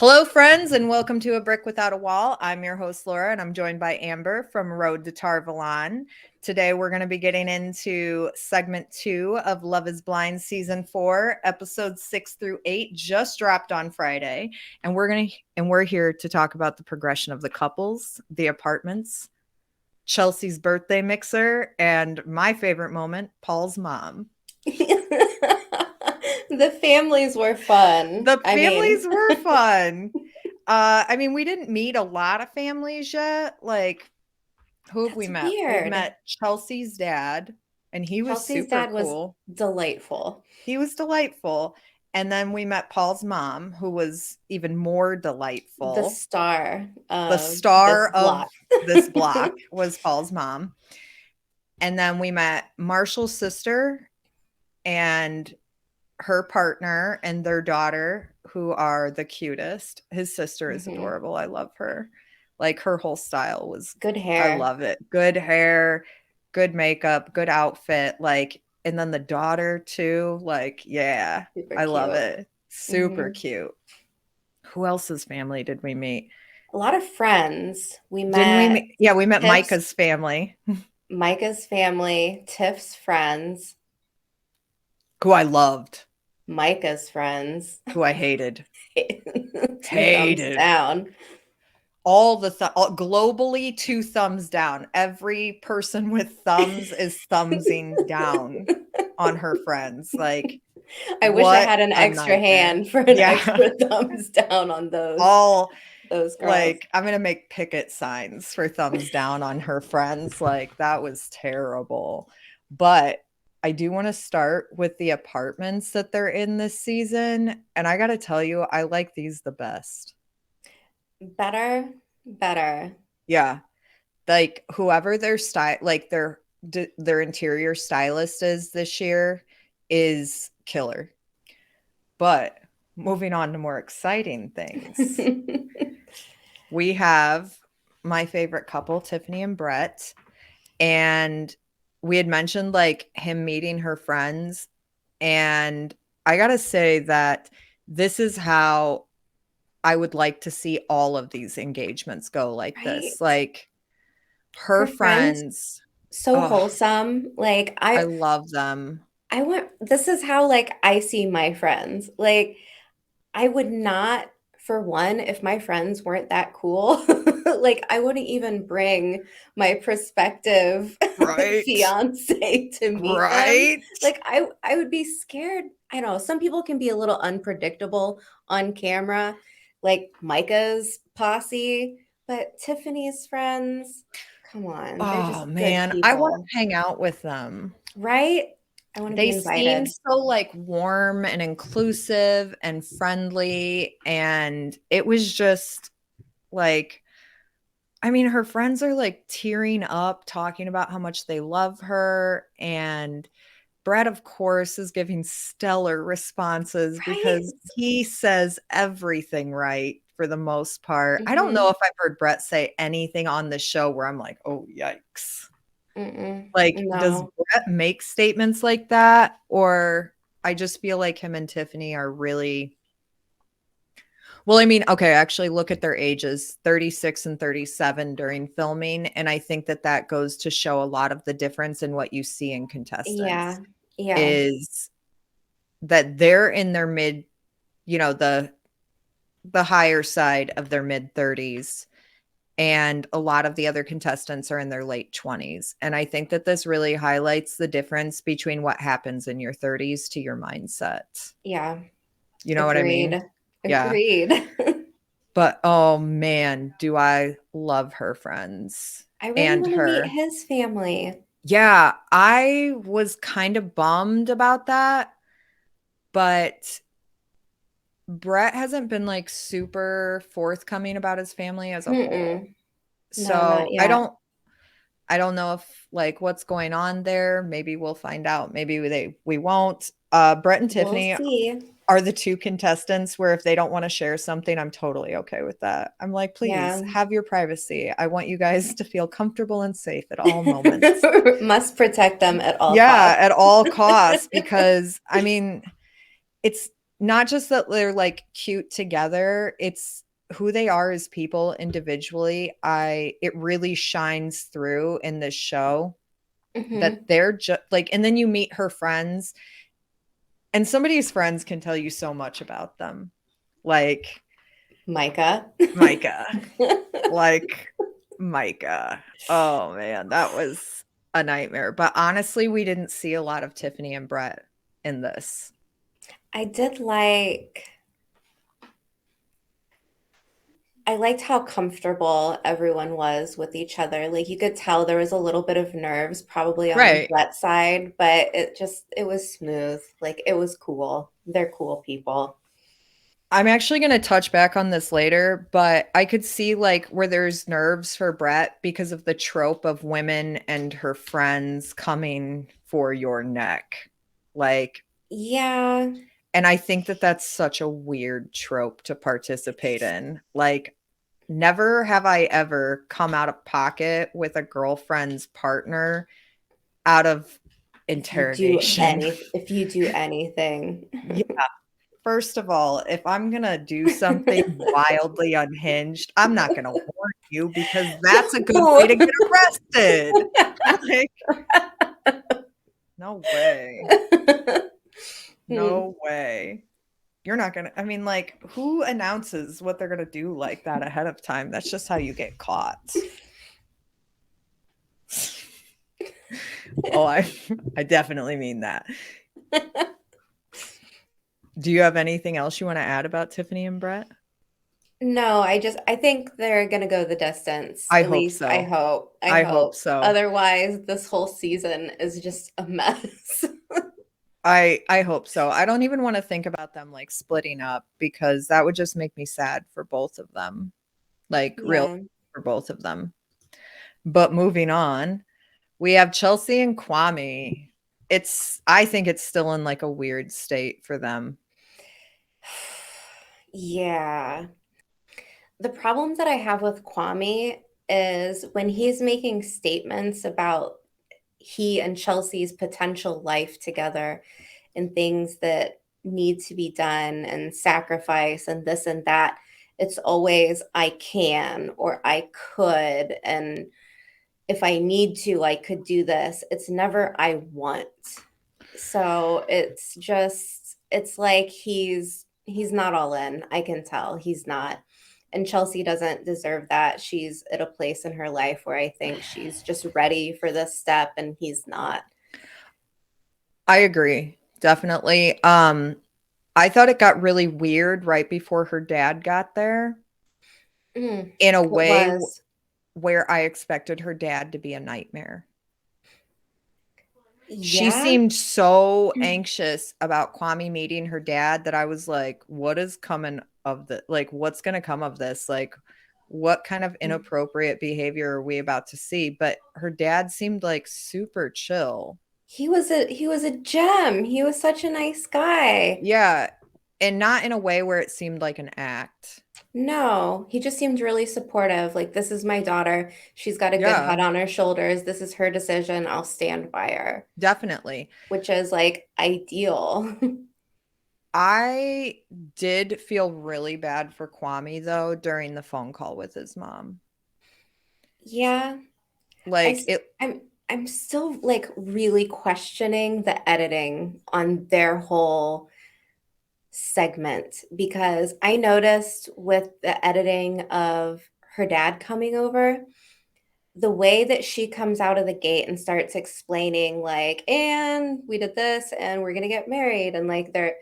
Hello, friends, and welcome to A Brick Without a Wall. I'm your host, Laura, and I'm joined by Amber from Road to Tar Valon. Today, we're going to be getting into segment 2 of Love is Blind Season 4, episodes 6 through 8, just dropped on Friday. And we're here to talk about the progression of the couples, the apartments, Chelsea's birthday mixer, and my favorite moment, Paul's mom. The families were fun. The families were fun. We didn't meet a lot of families yet. Like, who have we That's met? We've weird. met Chelsea's dad, and he was Chelsea's super dad was cool. delightful. He was delightful. And then we met Paul's mom, who was even more The delightful. star The of star this of block. this block was Paul's mom. And then we met Marshall's sister and her partner and their daughter, who are the cutest. His sister is adorable. I love her. Like, her whole style was Good I hair. love it. Good hair, good makeup, good outfit. Like, and then the daughter too. Like, yeah, Super I love cute. it. Super cute. Who else's family did we meet? A lot of friends. We Didn't we met meet? Yeah, we met Tiff's, Micah's family, Micah's family, Tiff's friends, who I loved, Micah's friends. who I hated. Two thumbs Hated. down. All globally, 2 thumbs down. Every person with thumbs is thumbsing down on her friends. Like, I wish I what had an a extra nightmare. hand for an Yeah. extra thumbs down on All those girls. like, I'm gonna make picket signs for thumbs down on her friends. Like, that was terrible. But I do want to start with the apartments that they're in this season. And I gotta tell you, I like these the best. Better. Yeah. Like, whoever their style, like their interior stylist is this year, is killer. But moving on to more exciting things, we have my favorite couple, Tiffany and Brett. And we had mentioned like him meeting her friends. And I gotta say that this is how I would like to see all of these engagements go, like Right? this. Like, her Her friends, friends, so oh, wholesome. Like I I love them. I want this is how like I see my friends. Like I would not, for one, if my friends weren't that cool, like I wouldn't even bring my prospective Right? fiance to meet them. Right? Like I would be scared. I don't know. Some people can be a little unpredictable on camera, like Micah's posse, but Tiffany's friends, come on, they're Oh, just good man. I want people, to hang out with them. right? I want to be They seem invited. so, like, warm and inclusive and friendly, and it was just, like, her friends are, like, tearing up, talking about how much they love her, and Brett, of course, is giving stellar responses Right? because he says everything right for the most part. I don't know Mm-hmm. if I've heard Brett say anything on the show where I'm like, "Oh, yikes." Mm-mm. Like, does No. Brett make statements like that? Or I just feel like him and Tiffany are really well, okay, actually look at their ages, 36 and 37 during filming, and I think that that goes to show a lot of the difference in what you see in contestants, Yeah. Yeah. is that they're in their mid, the higher side of their mid 30s, and a lot of the other contestants are in their late 20s. And I think that this really highlights the difference between what happens in your 30s to your mindset. Yeah. You know what I mean? Agreed. Yeah. Agreed. But oh man, do I love her friends I really and want to meet her. his family. Yeah, I was kind of bummed about that, but Brett hasn't been like super forthcoming about his family as a whole. Mm-mm. No, not So yet. I don't know if like what's going on there. Maybe we'll find out. Maybe we won't. Brett and We'll Tiffany see. are the 2 contestants where if they don't want to share something, I'm totally okay with that. I'm like, please Yeah. have your privacy. I want you guys to feel comfortable and safe at all moments. Must protect them at all Yeah, costs. at all costs, because it's not just that they're like cute together, it's who they are as people individually. It really shines through in this show that Hmm. they're just like, and then you meet her friends, and somebody's friends can tell you so much about them. Like Micah. Micah, like Micah. Oh man, that was a nightmare. But honestly, we didn't see a lot of Tiffany and Brett in this. I did like I liked how comfortable everyone was with each other. Like you could tell there was a little bit of nerves probably on Right. Brett's side, but it was smooth. Like it was cool. They're cool people. I'm actually going to touch back on this later, but I could see like where there's nerves for Brett because of the trope of women and her friends coming for your neck. Like, Yeah. and I think that that's such a weird trope to participate in. Like, never have I ever come out of pocket with a girlfriend's partner out of interrogation. If you do anything. Yeah. First of all, if I'm gonna do something wildly unhinged, I'm not gonna warn you because that's a good way to No. get arrested. Like, no way. Hmm. No way. You're not gonna, I mean, like, who announces what they're gonna do like that ahead of time? That's just how you get caught. Oh, I definitely mean that. Do you have anything else you want to add about Tiffany and Brett? No, I think they're gonna go the distance. I At hope least I so. hope. I I hope hope. so. Otherwise, this whole season is just a mess. I hope so. I don't even want to think about them like splitting up because that would just make me sad for both of them. Like real Yeah. for both of them. But moving on, we have Chelsea and Kwame. I think it's still in like a weird state for them. Yeah. The problem that I have with Kwame is when he's making statements about he and Chelsea's potential life together and things that need to be done and sacrifice and this and that, it's always I can or I could. And if I need to, I could do this. It's never I want. So it's like he's not all in. I can tell he's not. And Chelsea doesn't deserve that. She's at a place in her life where I think she's just ready for this step and he's not. I agree. Definitely. I thought it got really weird right before her dad got there Mm, in a it way was. where I expected her dad to be a nightmare. She Yeah. seemed so anxious about Kwame meeting her dad that I was like, what is coming of the like what's going to come of this? Like what kind of inappropriate behavior are we about to see? But her dad seemed like super chill. He was a gem. He was such a nice guy. Yeah, and not in a way where it seemed like an act. No, he just seemed really supportive. Like, this is my daughter. She's got a good head Yeah, on her shoulders. This is her decision. I'll stand by her, definitely. which is like ideal. I did feel really bad for Kwame though during the phone call with his mom. Yeah, I Like s- it I'm still like really questioning the editing on their whole segment because I noticed with the editing of her dad coming over, the way that she comes out of the gate and starts explaining like, and we did this and we're gonna get married and like they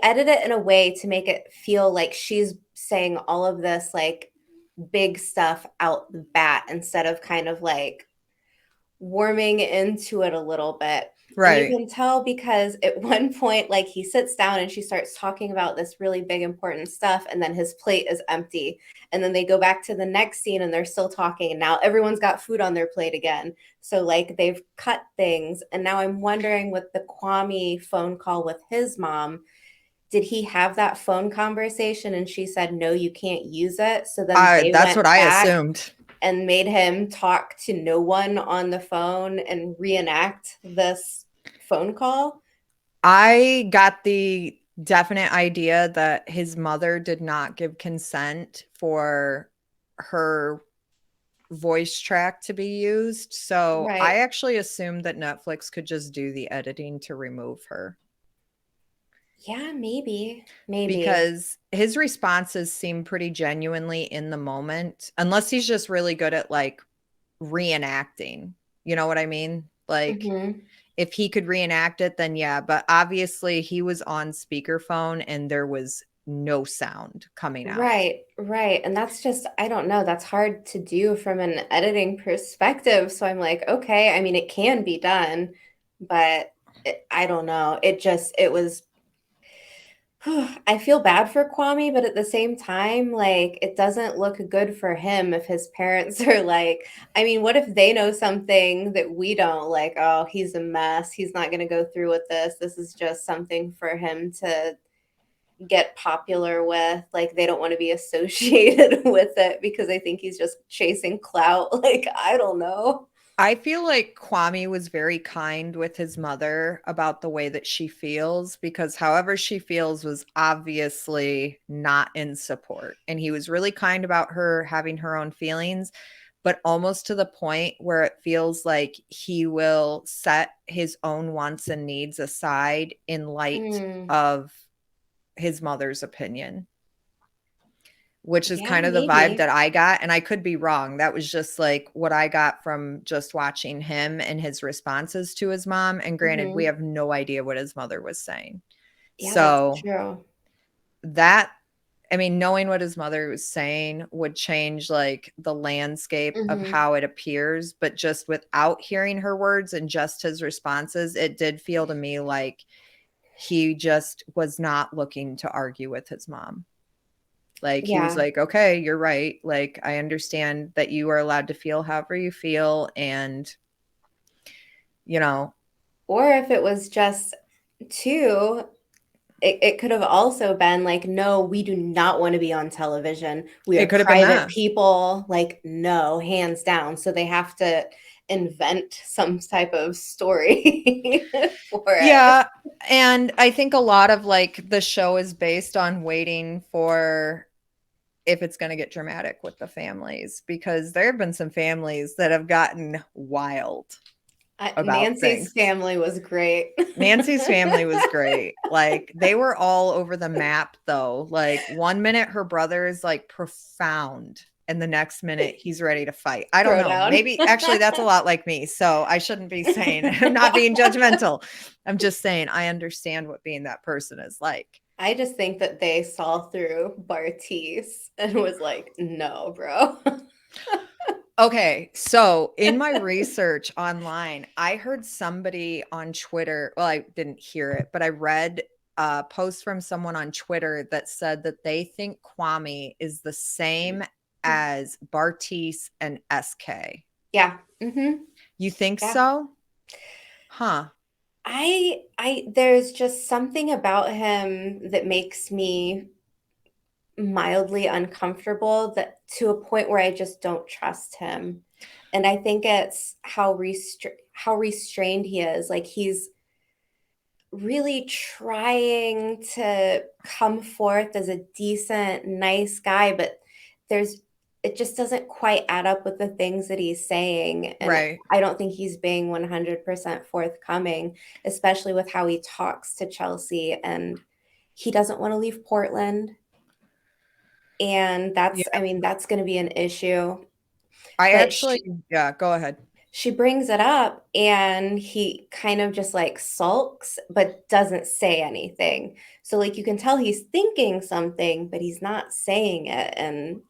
edit it in a way to make it feel like she's saying all of this like big stuff out the bat instead of kind of like warming into it a little bit. And you right. can tell because at one point, like he sits down and she starts talking about this really big, important stuff, and then his plate is empty. And then they go back to the next scene and they're still talking, and now everyone's got food on their plate again. So, like, they've cut things. And now I'm wondering with the Kwame phone call with his mom, did he have that phone conversation and she said, no, you can't use it? So then I they that's went what I back assumed. and made him talk to no one on the phone and reenact this phone call. I got definite idea that his mother did not give consent for her voice track to be used. So I Right. actually assumed that Netflix could just do the editing to remove her Yeah, maybe. Maybe. because his responses seem pretty genuinely in the moment, unless he's just really good at like reenacting. You know what I mean? Like Hmm. if he could reenact it, then yeah. But obviously, he was on speakerphone and there was no sound coming out. Right, right. And that's just, I don't know, that's hard to do from an editing perspective. So I'm like, okay, I mean, it can be done, but I don't know. It was, I feel bad for Kwame, but at the same time, like, it doesn't look good for him if his parents are like, I mean, what if they know something that we don't? Like, oh, he's a mess. He's not going to go through with this. This is just something for him to get popular with. Like, they don't want to be associated with it because they think he's just chasing clout. Like, I don't know. I feel like Kwame was very kind with his mother about the way that she feels because however she feels was obviously not in support. And he was really kind about her having her own feelings, but almost to the point where it feels like he will set his own wants and needs aside in light Mm, of his mother's opinion, which is yeah, kind of the vibe maybe. that I got. And I could be wrong. That was just like what I got from just watching him and his responses to his mom. And granted, we Hmm. have no idea what his mother was saying. Yeah, that's So true. that, I mean, knowing what his mother was saying would change like the landscape of Hmm. how it appears. But just without hearing her words and just his responses, it did feel to me like he just was not looking to argue with his mom. Like he was Yeah. like, "Okay, you're right. Like I understand that you are allowed to feel however you feel and, you know, Or if it was just two, it could have also been like, no, we do not want to be on television. We it are could have been private that." people. Like, no, hands down. So they have to invent some type of story for it. Yeah, and I think a lot of like the show is based on waiting for if it's going to get dramatic with the families because there have been some families that have gotten wild about Nancy's things. family was great. Nancy's family was great. Like they were all over the map though. Like one minute her brother is like profound and the next minute he's ready to fight. I don't know. Throwdown. Maybe actually that's a lot like me. So I shouldn't be saying I'm not being judgmental. I'm just saying I understand what being that person is like. I just think that they saw through Bartiz and was like, no, bro. Okay, so in my research online, I heard somebody on Twitter, well, I didn't hear it, but I read a post from someone on Twitter that said that they think Kwame is the same as Bartice and SK. Yeah. Hmm. You think Yeah. so? Huh. There's just something about him that makes me mildly uncomfortable, that to a point where I just don't trust him. And I think it's how restrained he is. Like, he's really trying to come forth as a decent, nice guy, but there's it just doesn't quite add up with the things that he's saying. And Right. I don't think he's being 100% forthcoming, especially with how he talks to Chelsea. And he doesn't want to leave Portland. And Yeah. I mean, that's going to be an issue. I But actually, yeah, go ahead. she brings it up and he kind of just like sulks but doesn't say anything. So like you can tell he's thinking something but he's not saying it, and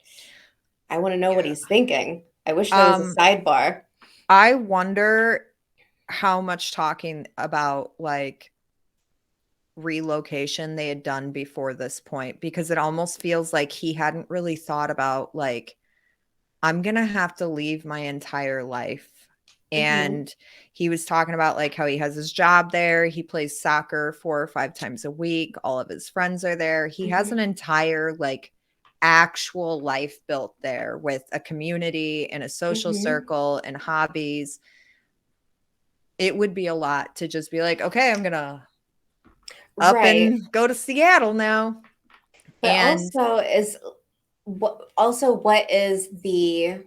I want to know what Yeah. he's thinking. I wish there was a Um, sidebar. I wonder how much talking about like relocation they had done before this point because it almost feels like he hadn't really thought about like I'm going to have to leave my entire life. Mhm. And he was talking about like how he has his job there, he plays soccer 4 or 5 times a week, all of his friends are there. He has an Mhm. entire like actual life built there with a community and a social Mhm. circle and hobbies. It would be a lot to just be like, "Okay, I'm going to up Right. and go to Seattle now. But And also is what is the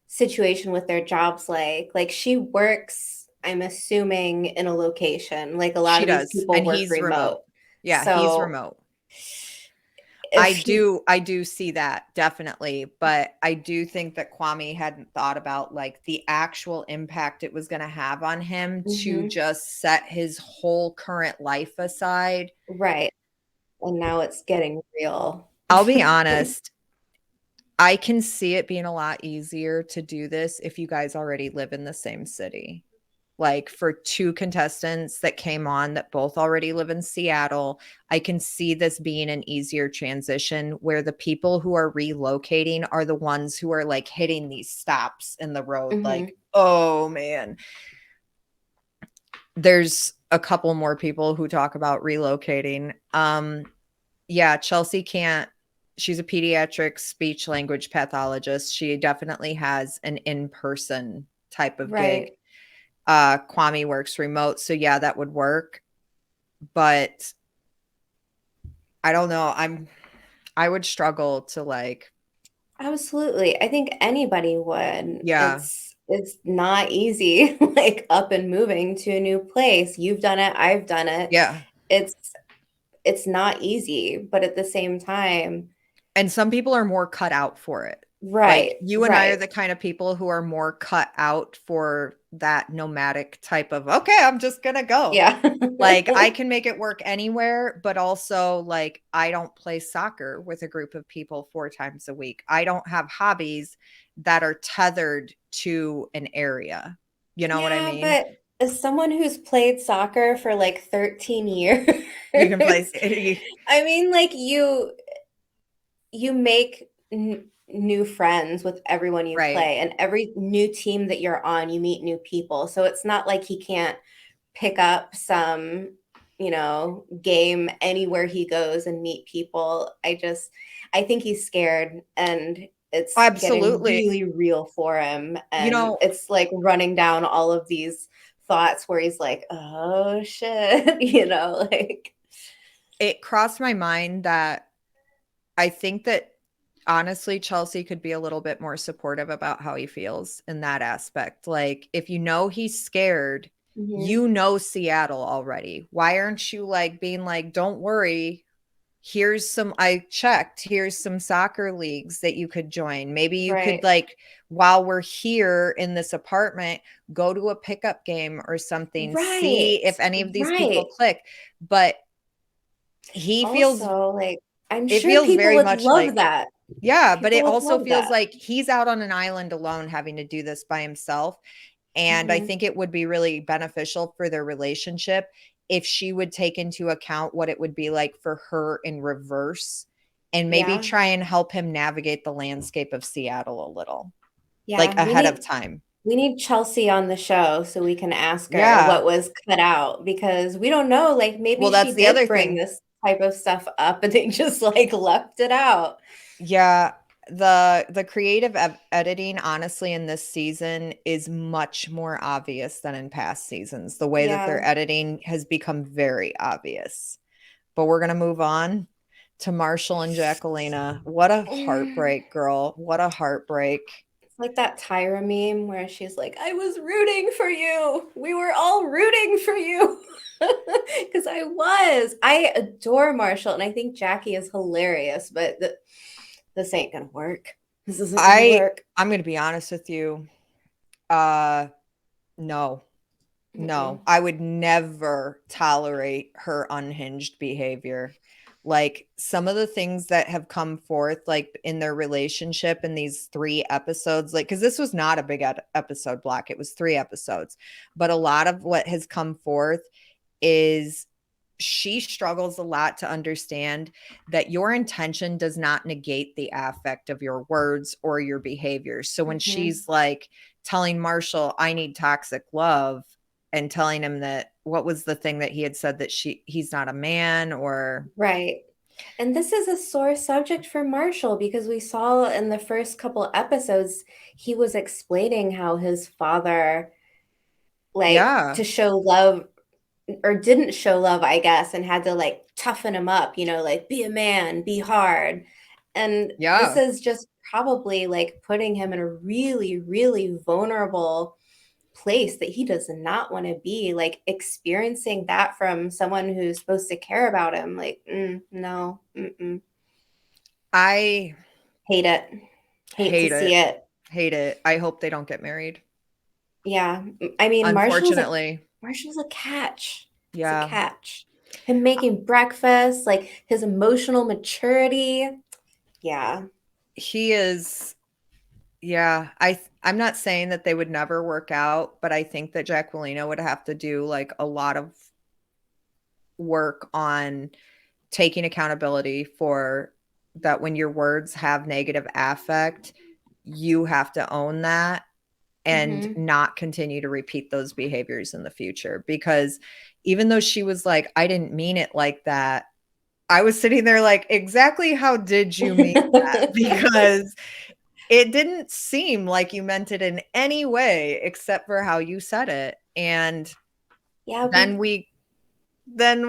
situation with their jobs like? Like she works, I'm assuming, in a location. Like a lot she of these does. people And work he's remote. remote. Yeah, he's So remote. if he, I do see that definitely, but I do think that Kwame hadn't thought about like the actual impact it was going to have on him to Mhm, just set his whole current life aside. right. And now it's getting real. I'll be honest, I can see it being a lot easier to do this if you guys already live in the same city. Like for two contestants that came on that both already live in Seattle, I can see this being an easier transition where the people who are relocating are the ones who are like hitting these stops in the road. Mhm. Like, oh man, there's a couple more people who talk about relocating. Yeah, Chelsea can't. She's a pediatric speech language pathologist. She definitely has an in-person type of gig. Right. Kwame works remote, so yeah, that would work. But I don't know. I would struggle to like, Absolutely. I think anybody would. yeah, It's not easy, like up and moving to a new place. You've done it, I've done it. yeah. It's it's not easy, but at the same time, And some people are more cut out for it. Like right, you and I are right. the kind of people who are more cut out for that nomadic type of, okay, I'm just gonna go. Yeah. Like I can make it work anywhere, but also like I don't play soccer with a group of people 4 times a week. I don't have hobbies that are tethered to an area. You know what I Yeah, mean? but as someone who's played soccer for like 13 years, You can play I mean, like you make new friends with everyone you right. play, and every new team that you're on, you meet new people. So it's not like he can't pick up some, game anywhere he goes and meet people. I think he's scared and it's getting Absolutely. really real for him. You And know, it's like running down all of these thoughts where he's like, oh shit, like, it crossed my mind that I think that honestly, Chelsea could be a little bit more supportive about how he feels in that aspect. Like, if you know he's scared, mhm, you know Seattle already. Why aren't you like being like, don't worry? Here's some, I checked, here's some soccer leagues that you could join. Maybe you could, right, like, while we're here in this apartment, go to a pickup game or something, see right, if any of these people right. click. But he feels, Also, like, I'm it sure feels people very would much love like, that. yeah, but People it would also love feels that. like he's out on an island alone having to do this by himself. And I Mhm. think it would be really beneficial for their relationship if she would take into account what it would be like for her in reverse and maybe Yeah. try and help him navigate the landscape of Seattle a little, like Yeah, ahead of time. we need Chelsea on the show so we can ask her Yeah. what was cut out because we don't know, like maybe Well, she that's the did other bring thing. this type of stuff up and they just like left it out. Yeah, the creative editing honestly in this season is much more obvious than in past seasons. The way that they're Yeah. editing has become very obvious. But we're going to move on to Marshall and Jacquelina. What a It's heartbreak, girl. What a heartbreak. like that Tyra meme where she's like, I was rooting for you. We were all rooting for you. Because I was. I adore Marshall and I think Jackie is hilarious, but this ain't gonna work. This isn't gonna I work. I'm going to be honest with you. Uh no. Mm-mm. No, I would never tolerate her unhinged behavior. Like some of the things that have come forth, like in their relationship in these 3 episodes, like, because this was not a big episode block, it was 3 episodes. But a lot of what has come forth is she struggles a lot to understand that your intention does not negate the affect of your words or your behavior. So when Mhm. she's like telling Marshall, I need toxic love, and telling him that what was the thing that he had said that he's not a man or Right. And this is a sore subject for Marshall because we saw in the first couple episodes, he was explaining how his father, like, yeah. to show love, or didn't show love, I guess, and had to like toughen him up, like be a man, be hard. And this Yeah. is just probably like putting him in a really, really vulnerable place that he does not want to be, like experiencing that from someone who's supposed to care about him. Like, no, I hate it. Hate to hate see it. it. Hate it. I hope they don't get married. Yeah. I mean, Unfortunately. Marshall's a catch. He's a Yeah. catch. Him making breakfast, like his emotional maturity. Yeah. He is, yeah. I'm not saying that they would never work out, but I think that Jacquelina would have to do like a lot of work on taking accountability for that when your words have negative affect, you have to own that and Hmm. not continue to repeat those behaviors in the future. Because even though she was like, I didn't mean it like that, I was sitting there like, exactly how did you mean that? Because it didn't seem like you meant it in any way except for how you said it. And Yeah, then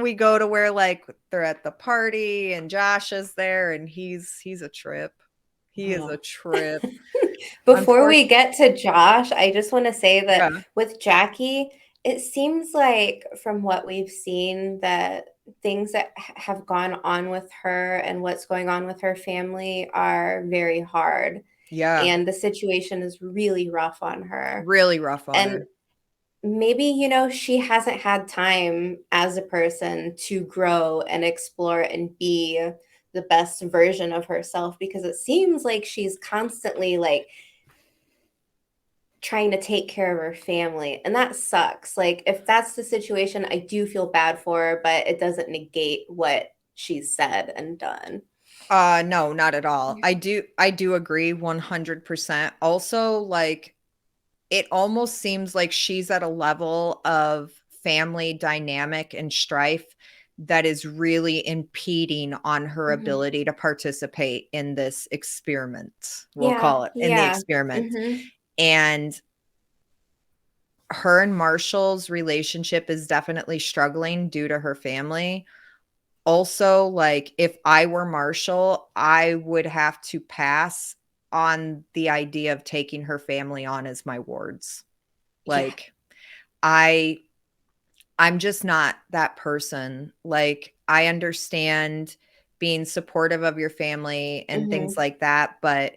we go to where like they're at the party and Josh is there and he's a trip. He is a oh. trip. Before we Unfortunately, get to Josh, I just want to say that yeah. with Jackie, it seems like from what we've seen that things that have gone on with her and what's going on with her family are very hard. Yeah. And the situation is really rough on her. Really rough on And her. maybe, she hasn't had time as a person to grow and explore and be the best version of herself, because it seems like she's constantly like trying to take care of her family. And that sucks. Like, if that's the situation, I do feel bad for her, but it doesn't negate what she's said and done. No, not at all. I do agree 100%. Also, like it almost seems like she's at a level of family dynamic and strife that is really impeding on her Hmm. ability to participate in this experiment. We'll Yeah, call it in the yeah. experiment. Hmm. And her and Marshall's relationship is definitely struggling due to her family. Also, like if I were Marshall, I would have to pass on the idea of taking her family on as my wards. Yeah. Like I I'm just not that person. Like I understand being supportive of your family and things Hmm. like that, but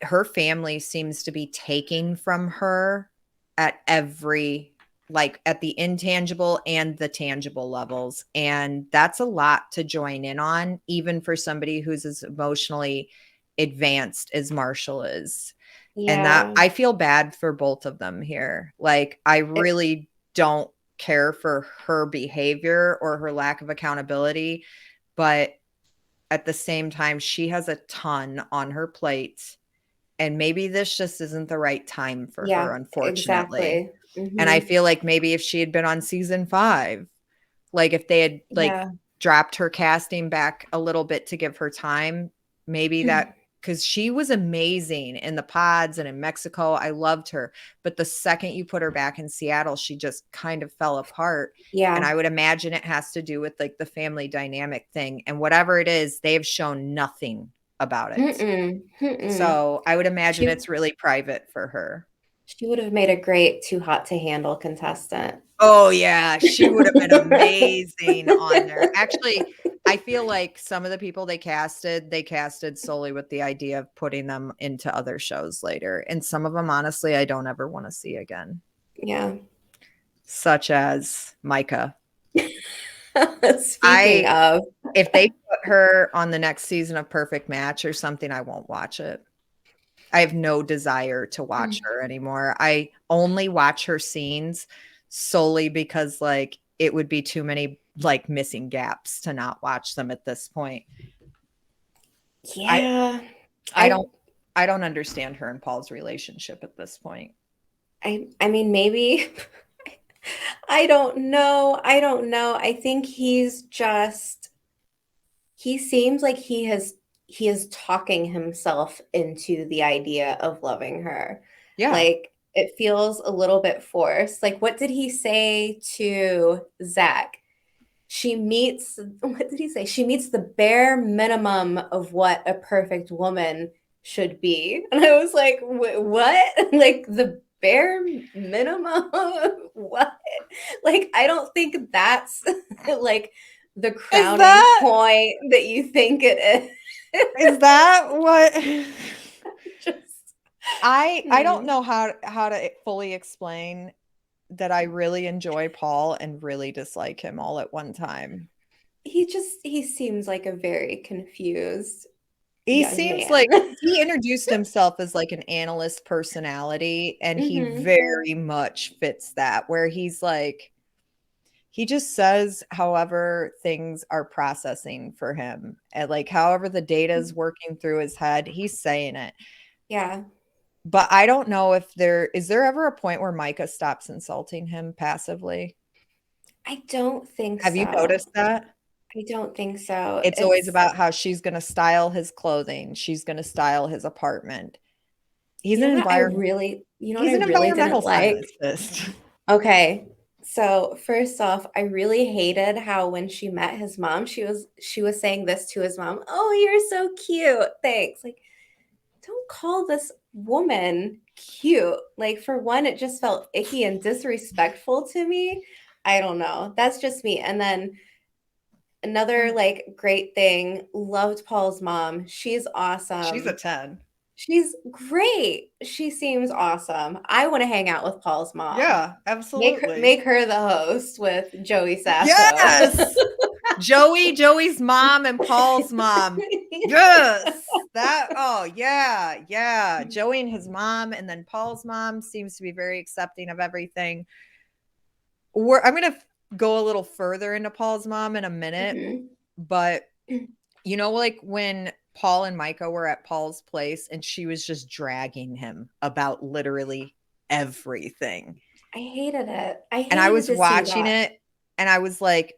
her family seems to be taking from her at every like at the intangible and the tangible levels, and that's a lot to join in on even for somebody who's as emotionally advanced as Marshall is. And that Yeah. I feel bad for both of them here. Like I It, really don't care for her behavior or her lack of accountability, but at the same time she has a ton on her plate and maybe this just isn't the right time for yeah, her, unfortunately. exactly. And I Hmm. feel like maybe if she had been on season 5, like if they had like Yeah. dropped her casting back a little bit to give her time, maybe that because she was amazing in the pods and in Mexico. I loved her. But the second you put her back in Seattle, she just kind of fell apart. And Yeah. I would imagine it has to do with like the family dynamic thing. And whatever it is, they've shown nothing about it. Mm-mm. Mm-mm. So I would imagine She it's really private for her. she would have made a great too hot to handle contestant. Oh, yeah, she would have been amazing on there. Actually, I feel like some of the people they casted solely with the idea of putting them into other shows later, and some of them, honestly, I don't ever wanna see again, Yeah. such as Micah. Speaking I of, If they put her on the next season of Perfect Match or something, I won't watch it. I have no desire to watch her anymore. I only watch her scenes solely because like it would be too many like missing gaps to not watch them at this point. I yeah, I I don't I don't understand her and Paul's relationship at this point. I mean maybe I don't know. I don't know. I think he seems like he is talking himself into the idea of loving her. Yeah. Like it feels a little bit forced. Like, what did he say to Zach? She meets, what did he say? She meets the bare minimum of what a perfect woman should be. And I was like, what? Like the bare minimum? What? Like, I don't think that's like the Is crowning that point that you think it is. is that what Just, I don't hmm. know how to fully explain that I really enjoy Paul and really dislike him all at one time. He seems like a very confused He young seems man. like he introduced himself as like an analyst personality, and he Hmm. very much fits that, where he's like, he just says however things are processing for him. And like however the data is working through his head, he's saying it. Yeah, But I don't know if there ever a point where Micah stops insulting him passively? I don't think Have you so. noticed that? I don't think so. It's always about how she's going to style his clothing, she's going to style his apartment. He's You an know what I environment really, you know what he's I an really environmental didn't like? scientist. Okay. So first off, I really hated how when she met his mom, she was saying this to his mom. Oh, you're so cute. Thanks. Like, don't call this woman cute. Like, for one, it just felt icky and disrespectful to me. I don't know. That's just me. And then another like great thing, loved Paul's mom. She's She's a awesome. 10. She's great. She seems awesome. I want to hang out with Paul's mom. Yeah, Make her absolutely. make her the host with Joey Sasso. Yes! Joey's mom and Paul's mom. Yes. That oh yeah, yeah. Joey and his mom and then Paul's mom seems to be very accepting of everything. I'm going to go a little further into Paul's mom in a minute, Mhm. but you know like when Paul and Micah were at Paul's place and she was just dragging him about literally everything. I hated it. I And I hated was to see watching that. it and I was like,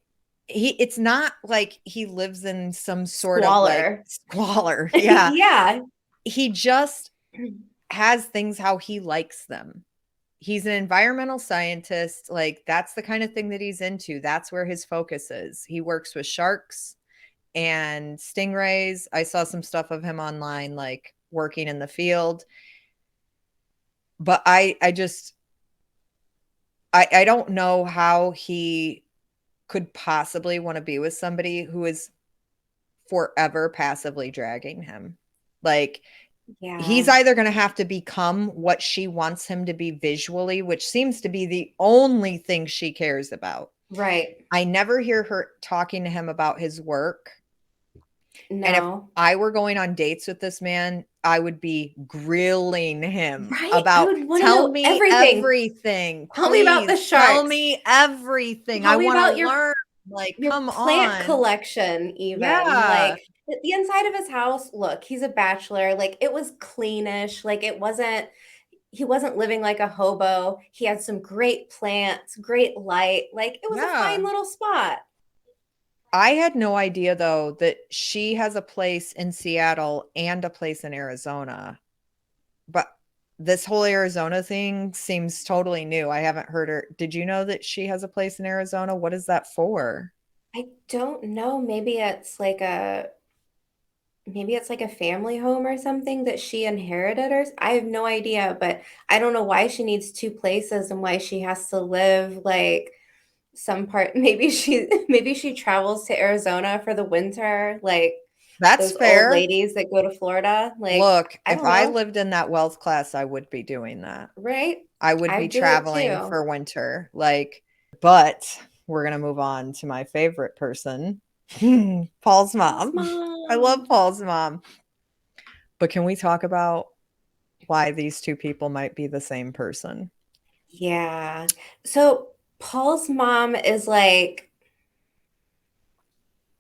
it's not like he lives in some sort of like Squalor. squalor. Yeah. Yeah. He just has things how he likes them. He's an environmental scientist. Like that's the kind of thing that he's into. That's where his focus is. He works with sharks and stingrays. I saw some stuff of him online, like working in the field. But I don't know how he could possibly want to be with somebody who is forever passively dragging him. Like he's Yeah. either going to have to become what she wants him to be visually, which seems to be the only thing she cares about. Right. I never hear her talking to him about his work. And if No. I were going on dates with this man, I would be grilling him Right? I about would want to tell know me everything. everything, Tell me about the please tell sharks. me everything. I Tell me want to about learn. Like, your come plant on. collection even. Yeah. Like the inside of his house, look, he's a bachelor. Like it was cleanish. Like it wasn't he wasn't living like a hobo. He had some great plants, great light. Like it was a fine Yeah. little spot. I had no idea though that she has a place in Seattle and a place in Arizona. But this whole Arizona thing seems totally new. I haven't heard her. Did you know that she has a place in Arizona? What is that for? I don't know. Maybe it's like a family home or something that she inherited or I have no idea, but I don't know why she needs two places and why she has to live like some part maybe she travels to Arizona for the winter like That's those old fair. ladies that go to Florida. Like, Look, I if don't I know, lived in that wealth class, I would be doing that. right? I would be I'd do it traveling too. for winter. Like, but we're going to move on to my favorite person, Paul's Paul's mom. I love mom. Paul's mom. But can we talk about why these two people might be the same person? Yeah. So Paul's mom is like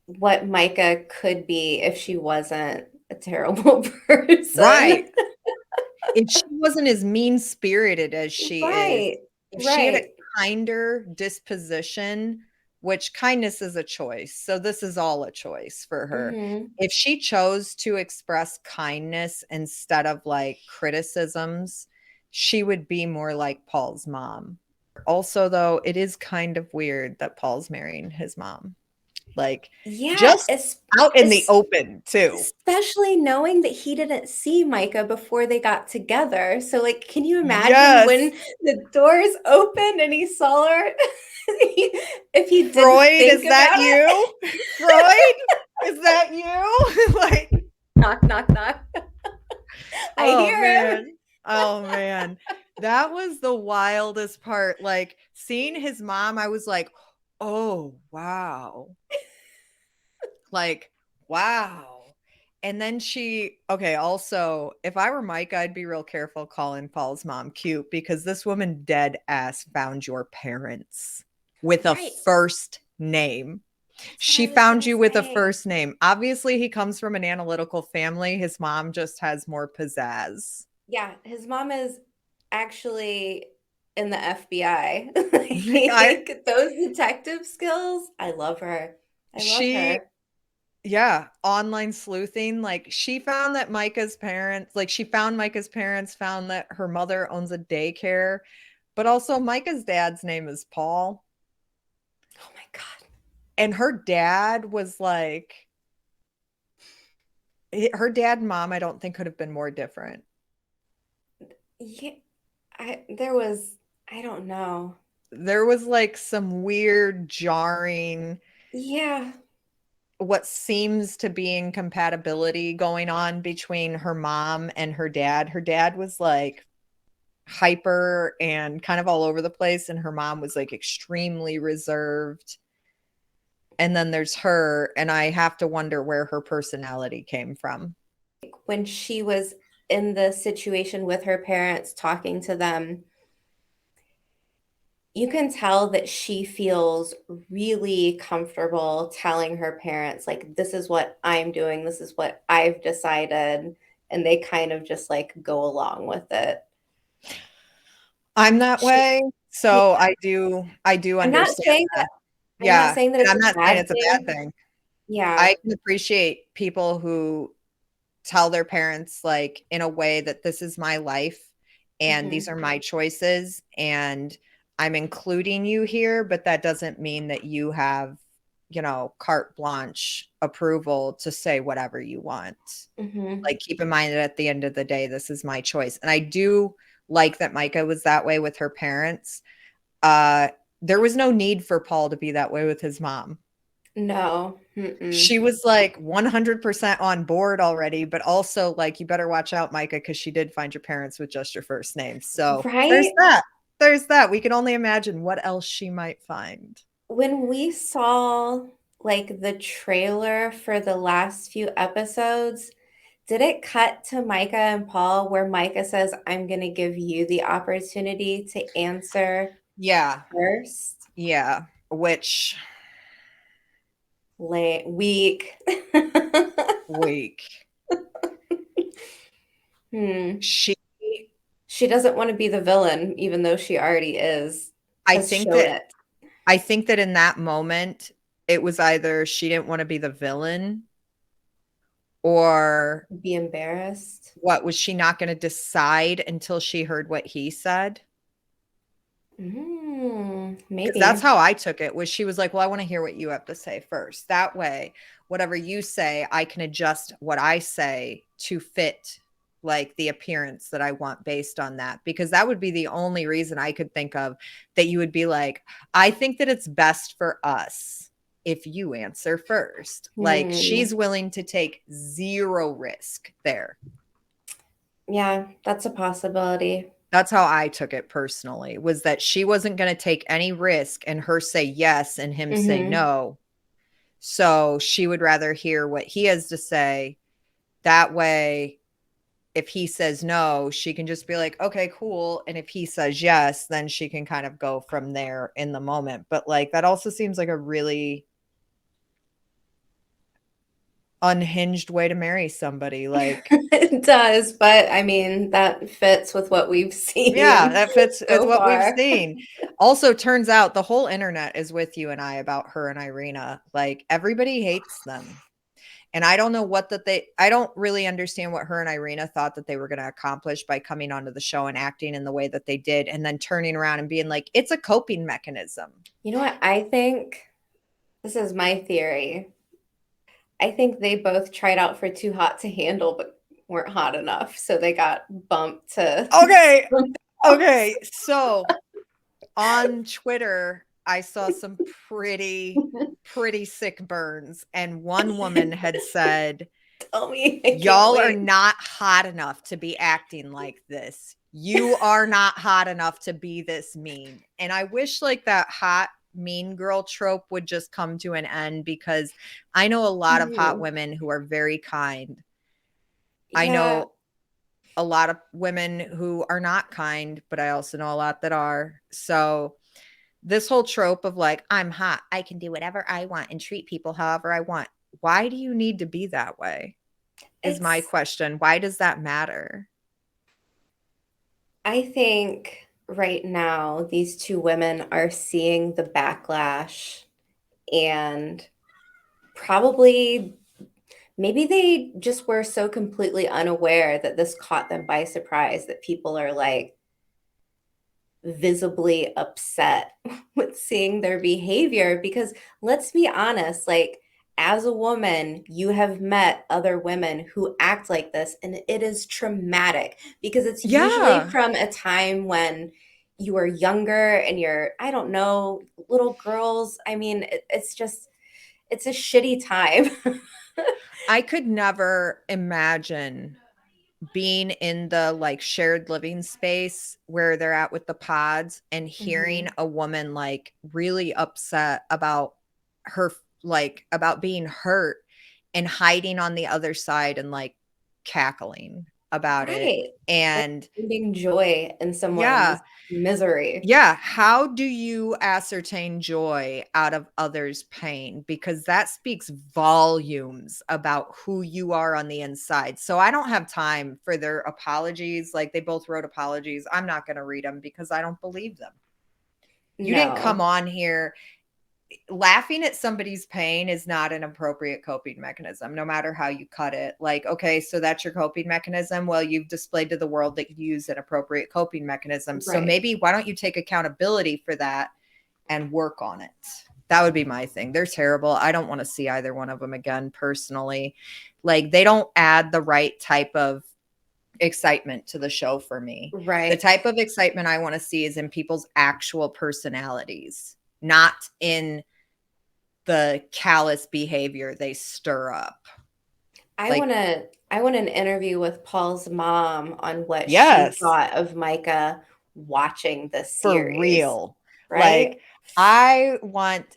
what Micah could be if she wasn't a terrible person. Right. If she wasn't as mean-spirited as she is, Right. if she had a Right. kinder disposition, which kindness is a choice, so this is all a choice for her. Hmm. If she chose to express kindness instead of, like, criticisms, she would be more like Paul's mom. Also, though, it is kind of weird that Paul's marrying his mom. Like, Yeah, just out in the es open, too. especially knowing that he didn't see Micah before they got together. So, like, can you imagine Yes. when the doors opened and he saw her? If he didn't Freud, think is that about you? it? Freud, is that you? Like, Knock, knock, knock. I oh hear him. man. Oh man. That was the wildest part. Like seeing his mom, I was like, oh wow. Like, wow. And then okay, also, if I were Mike, I'd be real careful calling Paul's mom cute because this woman dead ass found your parents with a Right. first name. That's what She I was found gonna you with a say. first name. Obviously, he comes from an analytical family. His mom just has more pizzazz. Yeah, his mom is actually in the FBI. I Like those detective skills, I love her. I love she her. Yeah, online sleuthing. Like she found that Micah's parents, like she found Micah's parents, found that her mother owns a daycare, but also Micah's dad's name is Paul. Oh my God. And her dad was like, her dad and mom, I don't think could have been more different. Yeah, there was, I don't know. There was like some weird, jarring, Yeah. what seems to be incompatibility going on between her mom and her dad. Her dad was like hyper and kind of all over the place, and her mom was like extremely reserved. And then there's her, and I have to wonder where her personality came from. When she was in the situation with her parents talking to them, you can tell that she feels really comfortable telling her parents, like, this is what I'm doing, this is what I've decided. And they kind of just like go along with it. I'm that She, way, yeah, so I do I'm not understand saying that. that, I'm not Yeah, saying that and it's I'm a not saying bad it's a bad thing. thing. Yeah. I can appreciate people who tell their parents like in a way that this is my life and these Hmm. are my choices and I'm including you here, but that doesn't mean that you have, carte blanche approval to say whatever you want. Hmm. Like keep in mind that at the end of the day, this is my choice. And I do like that Micah was that way with her parents. Uh there was no need for Paul to be that way with his mom. No. Mm-mm. She was like 100% on board already, but also like, you better watch out, Micah, because she did find your parents with just your first name. So there's Right? that. There's that. We can only imagine what else she might find. When we saw like the trailer for the last few episodes, did it cut to Micah and Paul where Micah says, I'm going to give you the opportunity to answer Yeah. first? Yeah. Which Late week. week. Hmm. She, She doesn't want to be the villain, even though she already is, I has think showed that, it. I think that in that moment, it was either she didn't want to be the villain or Be embarrassed. what was she not going to decide until she heard what he said? Because that's Maybe. how I took it was she was like, well, I want to hear what you have to say first. That way, whatever you say, I can adjust what I say to fit like the appearance that I want based on that. Because that would be the only reason I could think of that you would be like, I think that it's best for us if you answer first. Like Hmm. she's willing to take zero risk there. Yeah, that's a possibility. That's how I took it personally, was that she wasn't going to take any risk and her say yes and him say Hmm. no. So she would rather hear what he has to say. That way, if he says no, she can just be like, okay, cool. And if he says yes, then she can kind of go from there in the moment. But like, that also seems like a really unhinged way to marry somebody. Like, It does, but I mean, that fits with what we've yeah, seen that fits with so what we've far. seen. Also, turns out the whole internet is with you and I about her and Irina. Like, everybody hates them. And I don't know what that I don't really understand what her and Irina thought that they were going to accomplish by coming onto the show and acting in the way that they did, and then turning around and being like, it's a coping mechanism. You know what? I think this is my theory. I think they both tried out for Too Hot to Handle, but weren't hot enough, so they got bumped to Okay. something else. Okay. So on Twitter, I saw some pretty sick burns. And one woman had said, Tell me, I can't y'all are wait. not hot enough to be acting like this. You are not hot enough to be this mean. And I wish like that hot mean girl trope would just come to an end, because I know a lot of hot Mhm. women who are very kind. I Yeah, know a lot of women who are not kind, but I also know a lot that are. So this whole trope of like, I'm hot, I can do whatever I want and treat people however I want. Why do you need to be that way? Is my it's, question. Why does that matter? I think right now these two women are seeing the backlash and probably maybe they just were so completely unaware that this caught them by surprise that people are like visibly upset with seeing their behavior because let's be honest, like as a woman, you have met other women who act like this, and it is traumatic because it's usually Yeah. from a time when you are younger and you're, I don't know, little girls. I mean, it's just, it's a shitty time. I could never imagine being in the like shared living space where they're at with the pods and hearing Mhm. a woman like really upset about her, like about being hurt, and hiding on the other side and like cackling about it. Right. Like And finding joy in yeah, someone's misery. yeah, how do you ascertain joy out of others' pain? Because that speaks volumes about who you are on the inside. So I don't have time for their apologies. Like they both wrote apologies. I'm not going to read them because I don't believe them. You didn't come No. on here. Laughing at somebody's pain is not an appropriate coping mechanism, no matter how you cut it. Like, okay, so that's your coping mechanism. Well, you've displayed to the world that you use an appropriate coping mechanism. So Right. maybe why don't you take accountability for that and work on it? That would be my thing. They're terrible. I don't want to see either one of them again, personally. Like, they don't add the right type of excitement to the show for me. The Right. type of excitement I want to see is in people's actual personalities, not in the callous behavior they stir up. Like, I want an interview with Paul's mom on what she yes, thought of Micah watching this for series, real. right? Like, I want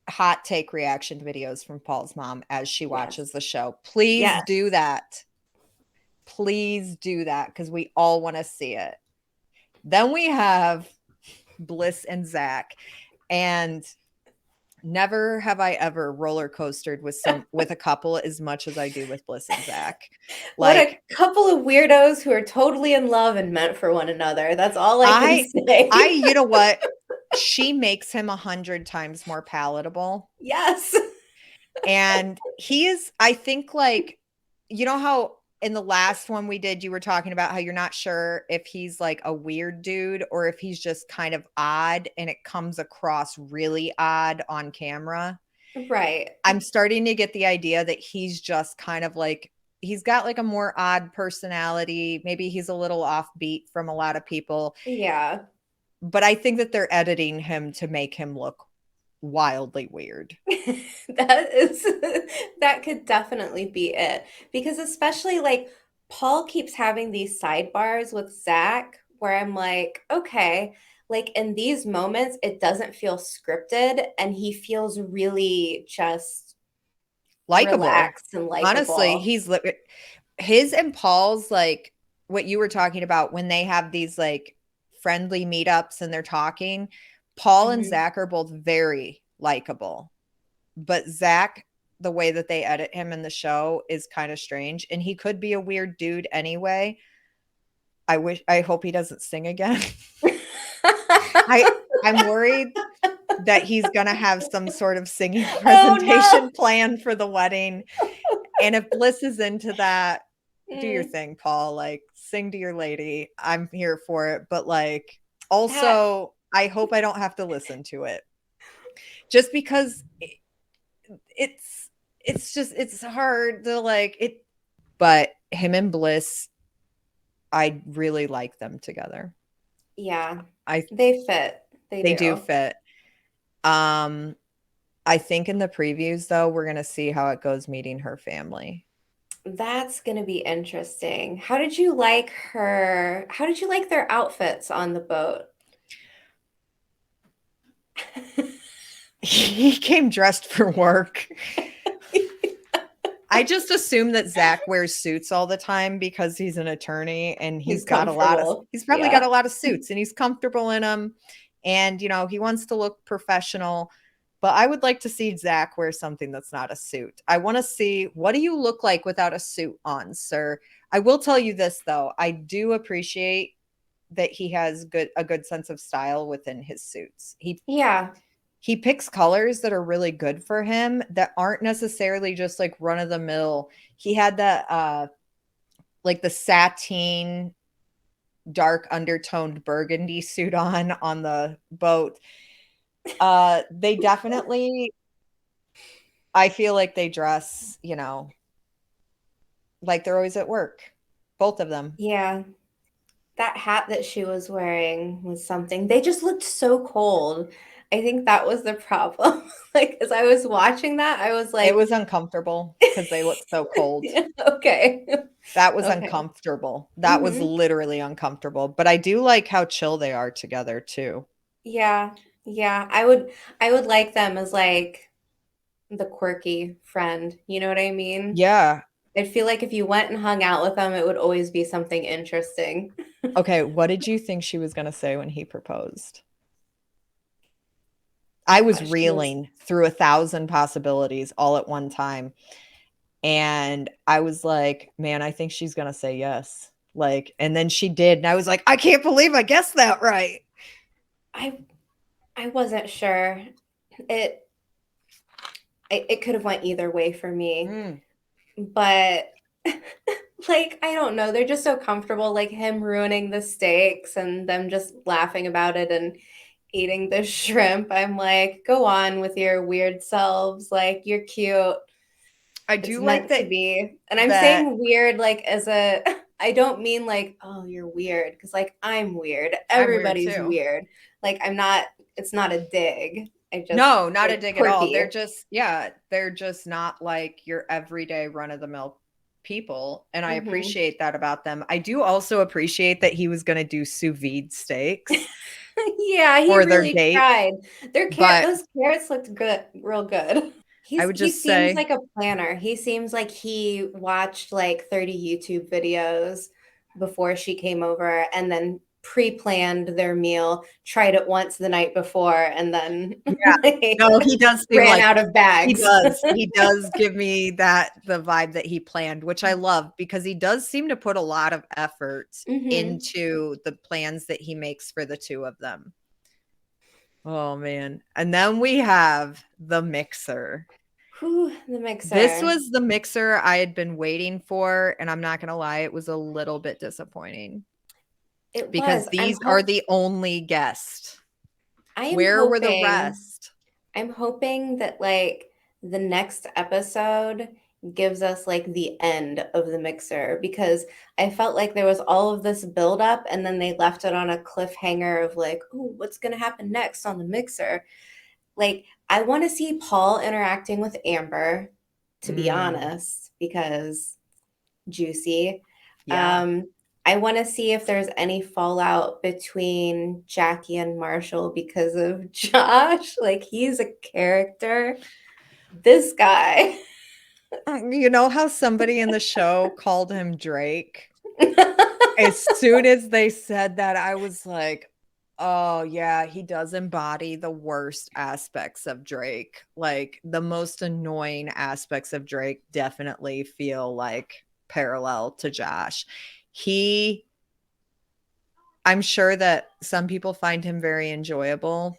hot take reaction videos from Paul's mom as she Yes. watches the show. Please Yes. do that. Please do that because we all want to see it. Then we have Bliss and Zach. And never have I ever roller coastered with a couple as much as I do with Bliss and Zach. What a Like, couple of weirdos who are totally in love and meant for one another. That's all I can I say. you know what? She makes him 100 times more palatable. Yes. And he is, I think, like, you know how in the last one we did, you were talking about how you're not sure if he's like a weird dude or if he's just kind of odd and it comes across really odd on camera. Right. I'm starting to get the idea that he's just kind of like, he's got like a more odd personality. Maybe he's a little offbeat from a lot of people, Yeah. but I think that they're editing him to make him look wildly weird. That is that could definitely be it. Because especially like Paul keeps having these sidebars with Zach where I'm like, okay, like in these moments, it doesn't feel scripted and he feels really just Likeable. relaxed and Honestly, likable. his and Paul's, like what you were talking about when they have these like friendly meetups and they're talking, Paul and Mhm. Zach are both very likable. But Zach, the way that they edit him in the show is kind of strange. And he could be a weird dude anyway. I hope he doesn't sing again. I I'm worried that he's gonna have some sort of singing Oh no. presentation planned for the wedding. And if Bliss is into that, do your Mm, thing, Paul. Like, sing to your lady. I'm here for it. But, like, that, also, I hope I don't have to listen to it just because it's, it's hard to, like, it. But him and Bliss, I really like them together. yeah, I, they fit. They they do do. fit. Um, I think in the previews, though, we're going to see how it goes meeting her family. That's gonna be interesting. How did you like her? How did you like their outfits on the boat? He came dressed for work. I just assume that Zach wears suits all the time because he's an attorney and He's comfortable. he's probably got Yeah. a lot of suits and he's comfortable in them. And, he wants to look professional. But I would like to see Zach wear something that's not a suit. I want to see, what do you look like without a suit on, sir? I will tell you this, though. I do appreciate that he has a good sense of style within his suits. Yeah. He picks colors that are really good for him that aren't necessarily just like run of the mill. He had that like the sateen dark undertoned burgundy suit on the boat. They definitely, I feel like they dress, like they're always at work. Both of them. Yeah. That hat that she was wearing was something. They just looked so cold. I think that was the problem. Like, as I was watching that, I was It like, was uncomfortable because they looked so cold. yeah, okay. That was Okay. uncomfortable. That was Hmm. literally uncomfortable. But I do like how chill they are together too. Yeah. Yeah. I would like them as like the quirky friend. You know what I mean? Yeah. I feel like if you went and hung out with them, it would always be something interesting. Okay, what did you think she was gonna say when he proposed? I I was thought she was reeling through 1,000 possibilities all at one time, and I was like, "Man, I think she's gonna say yes." Like, and then she did, and I was like, "I can't believe I guessed that right." I I wasn't sure. It it could have went either way for me. Mm. But like I don't know, they're just so comfortable like him ruining the steaks and them just laughing about it and eating the shrimp. I'm like, "Go on with your weird selves. Like you're cute. I It's do like meant to that be." And I'm that saying weird like as a I don't mean like, "Oh, you're weird," because like I'm weird. I'm weird Everybody's too. weird. Like I'm not it's not a dig. I just No, not a like dig at all. quirky. They're just not like your everyday run of the mill people. And I Mhm. appreciate that about them. I do also appreciate that he was going to do sous vide steaks Yeah, he for their really date. tried. But Those carrots looked good, real good. I would He just seems say, like a planner. He seems like he watched like 30 YouTube videos before she came over and then pre-planned their meal, tried it once the night before, and then yeah, like, no, he does seem ran like out of bags. he does give me the vibe that he planned, which I love because he does seem to put a lot of effort Hmm. into the plans that he makes for the two of them. Oh man. And then we have the mixer. Whew, the This mixer. was the mixer I had been waiting for, and I'm not gonna lie, it was a little bit disappointing It because was. these are the only guests. I am Where were the hoping rest? I'm hoping that like the next episode gives us like the end of the mixer because I felt like there was all of this buildup and then they left it on a cliffhanger of like, oh, what's gonna happen next on the mixer? Like, I want to see Paul interacting with Amber, to be Mm, honest, because juicy. yeah. Um, I want to see if there's any fallout between Jackie and Marshall because of Josh. Like, he's a character. This guy. You know how somebody in the show called him Drake? As soon as they said that, I was like, oh, yeah, he does embody the worst aspects of Drake. Like, the most annoying aspects of Drake definitely feel like parallel to Josh. He, I'm sure that some people find him very enjoyable,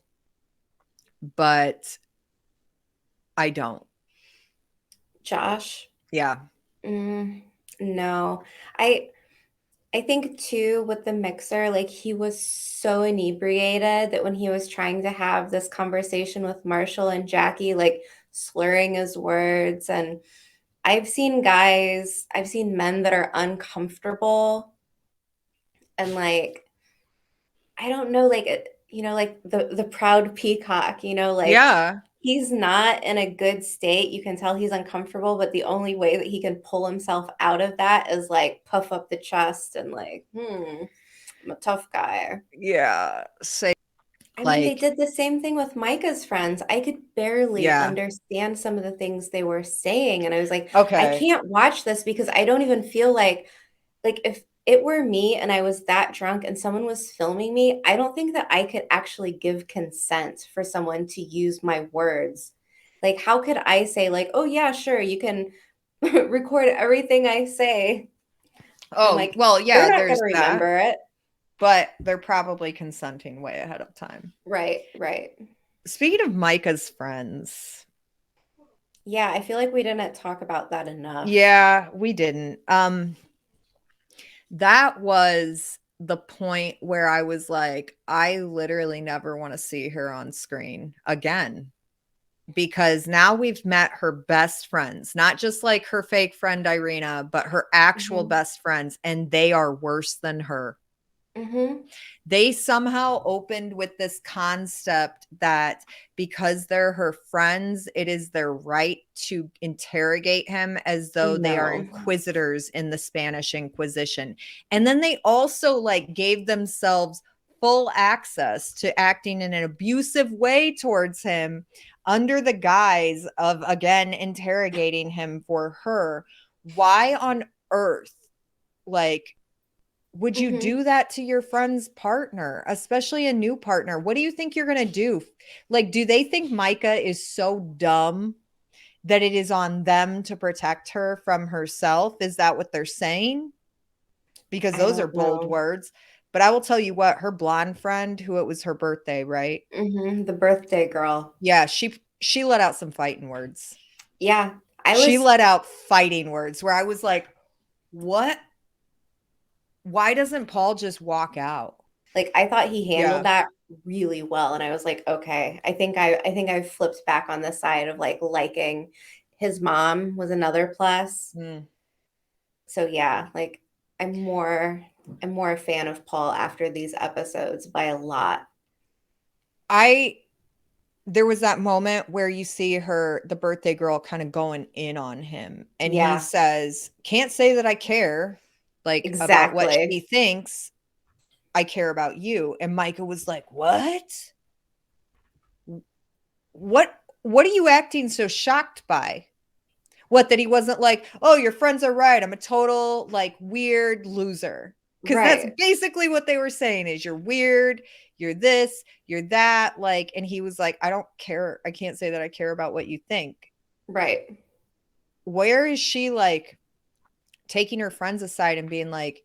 but I don't. Josh. Yeah. Mm, no. I I think too with the mixer, like he was so inebriated that when he was trying to have this conversation with Marshall and Jackie, like slurring his words. And I've seen men that are uncomfortable and like, I don't know, like, like the proud peacock, like Yeah. he's not in a good state. You can tell he's uncomfortable, but the only way that he can pull himself out of that is like puff up the chest and like, I'm a tough guy. Yeah. Say I mean, they like, did the same thing with Micah's friends. I could barely yeah. understand some of the things they were saying. And I was like, I Okay. can't watch this because I don't even feel like if it were me and I was that drunk and someone was filming me, I don't think that I could actually give consent for someone to use my words. Like, how could I say, like, oh, yeah, sure, you can record everything I say? I'm Oh, like, well, they're yeah, not going there's to that, remember it. but they're probably consenting way ahead of time. Right, right. Speaking of Micah's friends, Yeah, I feel like we didn't talk about that enough. yeah, we didn't. That was the point where I was like, I literally never want to see her on screen again because now we've met her best friends, not just like her fake friend Irina, but her actual Hmm. best friends, and they are worse than her. Hmm. They somehow opened with this concept that because they're her friends, it is their right to interrogate him as though they are No. inquisitors in the Spanish Inquisition. And then they also like gave themselves full access to acting in an abusive way towards him under the guise of again interrogating him for her. Why on earth, like, would you Hmm. do that to your friend's partner, especially a new partner? What do you think you're going to do? Like, do they think Micah is so dumb that it is on them to protect her from herself? Is that what they're saying? Because I those are don't bold know. words. But I will tell you what, her blonde friend, who it was her birthday, right? Hmm. The birthday girl. Yeah, she let out some fighting words. Yeah, I She was let out fighting words where I was like, "What? Why doesn't Paul just walk out?" like I thought he handled Yeah. that really well and I was like, okay, I think I flipped back on the side of like liking his mom was another plus. Mm. So yeah, like I'm more a fan of Paul after these episodes by a lot. I there was that moment where you see her, the birthday girl, kind of going in on him. And he Yeah, says, "Can't say that I care like about what she exactly. thinks. I care about you." And Micah was like, "What? What are you acting so shocked by? What, that he wasn't like, 'Oh, your friends are right. I'm a total like weird loser.'" Because that's Right. basically what they were saying is you're weird, you're this, you're that. Like, and he was like, "I don't care. I can't say that I care about what you think." Right. Where is she like taking her friends aside and being like,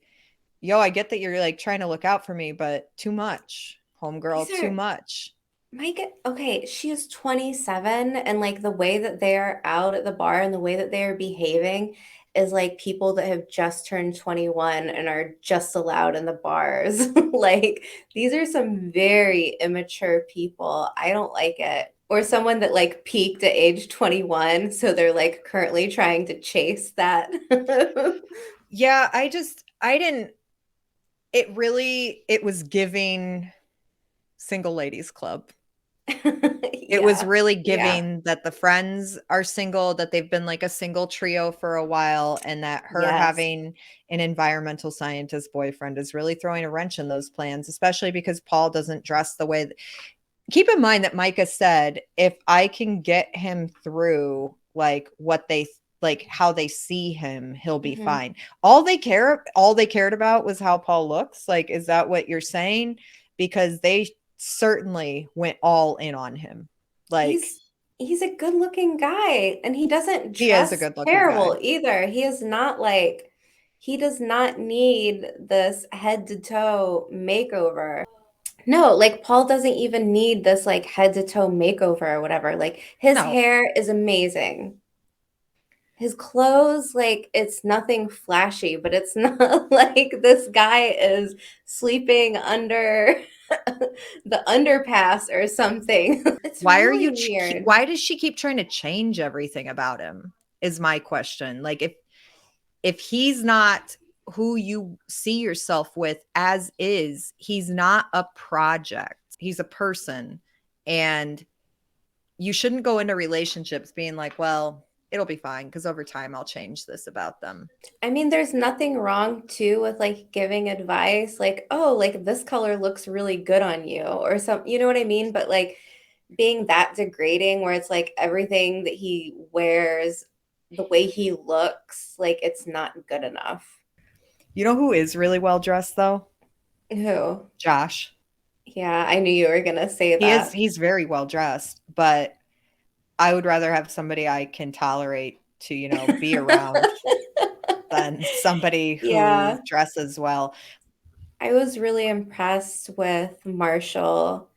"Yo, I get that you're like trying to look out for me, but too much, These homegirl, too are much." Micah, okay, she is 27, and like the way that they're out at the bar and the way that they are behaving is like people that have just turned 21 and are just allowed in the bars. Like these are some very immature people. I don't like it. Or someone that like peaked at age 21, so they're like currently trying to chase that. Yeah, I didn't, it was giving single ladies club. It was Yeah. really Yeah. giving that the friends are single, that they've been like a single trio for a while, and that her Yes. having an environmental scientist boyfriend is really throwing a wrench in those plans, especially because Paul doesn't dress the way that, keep in mind that Micah said, if I can get him through like what they like how they see him, he'll be Mhm. fine. All they cared about was how Paul looks. Like, is that what you're saying? Because they certainly went all in on him. Like, He's he's a good-looking guy, and he doesn't he is a dress good looking terrible guy. either. He is not like he does not need this head to toe makeover. No, like Paul doesn't even need this like head to toe makeover or whatever. Like his No. hair is amazing. his clothes, like it's nothing flashy, but it's not like this guy is sleeping under the underpass or something. It's Why are really you weird. why does she keep trying to change everything about him? Is my question. Like if he's not who you see yourself with as is, he's not a project. He's a person. And you shouldn't go into relationships being like, well, it'll be fine because over time I'll change this about them. I mean, there's nothing wrong too with like giving advice, like, oh, like this color looks really good on you, or some, you know what I mean? But like being that degrading where it's like everything that he wears, the way he looks, like it's not good enough. You know who is really well dressed though? Who? Josh. Yeah, I knew you were gonna say that. He's very well dressed, but I would rather have somebody I can tolerate to, be around than somebody who Yeah, dresses well. I was really impressed with Marshall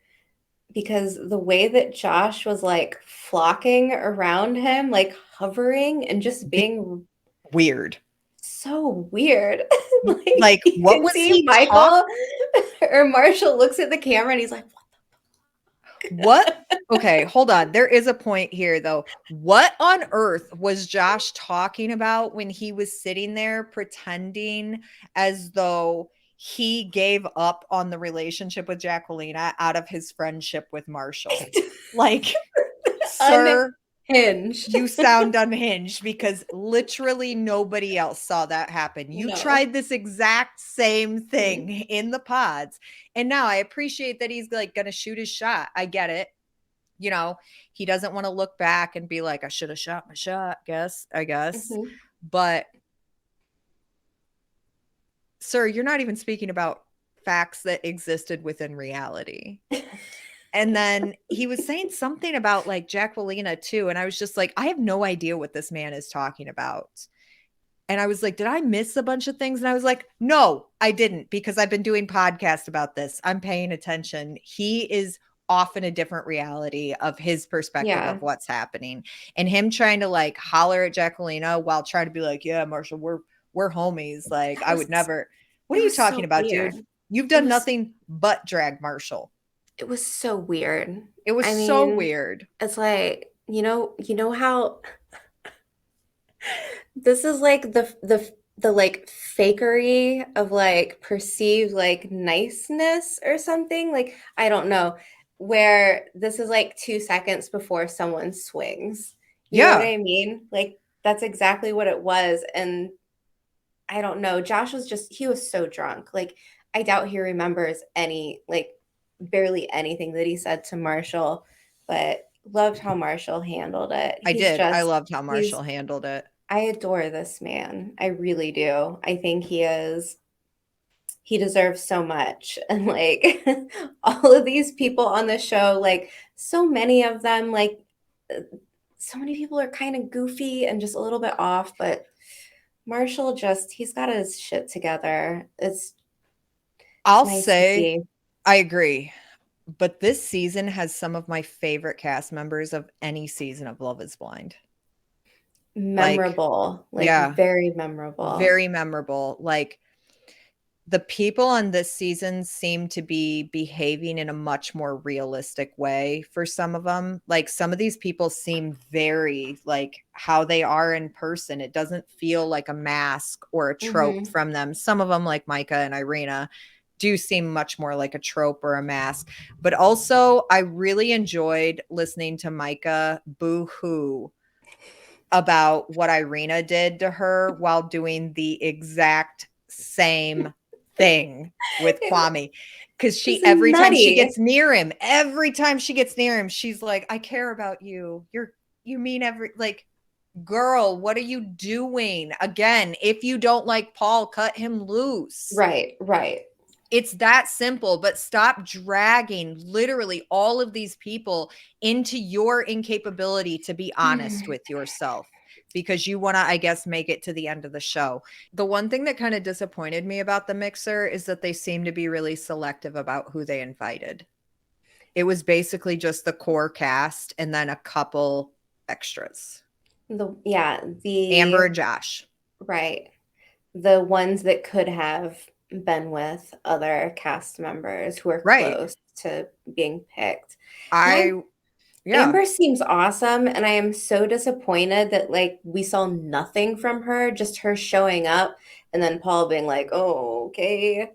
because the way that Josh was like flocking around him, like hovering and just Be being weird. so weird. Like Like, you what could was see he talk? Michael or Marshall looks at the camera and he's like, What? Okay, hold on. There is a point here though. What on earth was Josh talking about when he was sitting there pretending as though he gave up on the relationship with Jacquelina out of his friendship with Marshall? Like, sir, unhinged. you sound unhinged because literally nobody else saw that happen. You No. tried this exact same thing Mhm. in the pods. And now I appreciate that he's like going to shoot his shot. I get it. You know, he doesn't want to look back and be like, I should have shot my shot, I guess. Mhm. But, sir, you're not even speaking about facts that existed within reality. And then he was saying something about like Jacquelina too. And I was just like, I have no idea what this man is talking about. And I was like, did I miss a bunch of things? And I was like, no, I didn't, because I've been doing podcasts about this. I'm paying attention. He is off in a different reality of his perspective Yeah. of what's happening. And him trying to like holler at Jacquelina while trying to be like, yeah, Marshall, we're homies. Like, That I would was never. What it are you was talking so about, dude? weird. You've It done was nothing but drag Marshall. it was so weird. It was I so mean, weird. it's like, you know how this is like the like fakery of like perceived like niceness or something. Like I don't know, where this is like 2 seconds before someone swings. You know what Yeah, I mean? Like that's exactly what it was. And I don't know. Josh was just he was so drunk. Like I doubt he remembers any like barely anything that he said to Marshall, but loved how Marshall handled it. I did. I loved how He's Marshall handled it. I adore this man. I really do. I think he deserves so much. And like all of these people on the show, like so many of them, like uh, so many people are kind of goofy and just a little bit off, but Marshall just he's got his shit together. It's I'll nice to say see. I agree. But this season has some of my favorite cast members of any season of Love is Blind. Like, Memorable, like yeah, very memorable. very memorable. Like, the people on this season seem to be behaving in a much more realistic way for some of them. Like, some of these people seem very like how they are in person. It doesn't feel like a mask or a trope Mhm. from them. Some of them, like Micah and Irina, do seem much more like a trope or a mask. But also, I really enjoyed listening to Micah boo hoo about what Irina did to her while doing the exact same thing with It Kwame. Because was nutty. every time she gets near him, she's like, I care about you. You mean like, girl, what are you doing? Again, if you don't like Paul, cut him loose. Right, right. It's that simple, but stop dragging literally all of these people into your incapability to be honest with yourself because you want to, I guess, make it to the end of the show. The one thing that kind of disappointed me about the mixer is that they seem to be really selective about who they invited. It was basically just the core cast and then a couple extras. Amber the and Josh. right. The ones that could have been with other cast members who are Right. close to being picked. And I yeah. Amber seems awesome, and I am so disappointed that like we saw nothing from her, just her showing up and then Paul being like, "Oh, okay."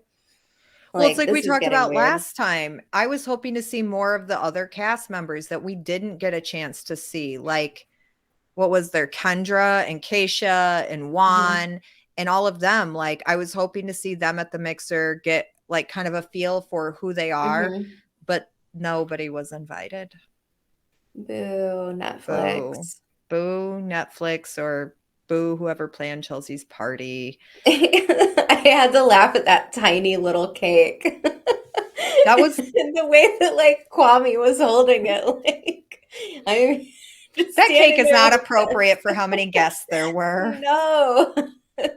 Well, it's Like like we this is talked getting about weird. last time. I was hoping to see more of the other cast members that we didn't get a chance to see. Like, what was there? Kendra and Keisha and Mhm. Juan and all of them. Like, I was hoping to see them at the mixer, get like kind of a feel for who they are, Mhm. but nobody was invited. Boo, Boo. Netflix. Boo Netflix or boo whoever planned Chelsea's party. I had to laugh at that tiny little cake. That was And the way that like Kwame was holding it, like I'm just that cake standing is there not with this. appropriate for how many guests there were. No,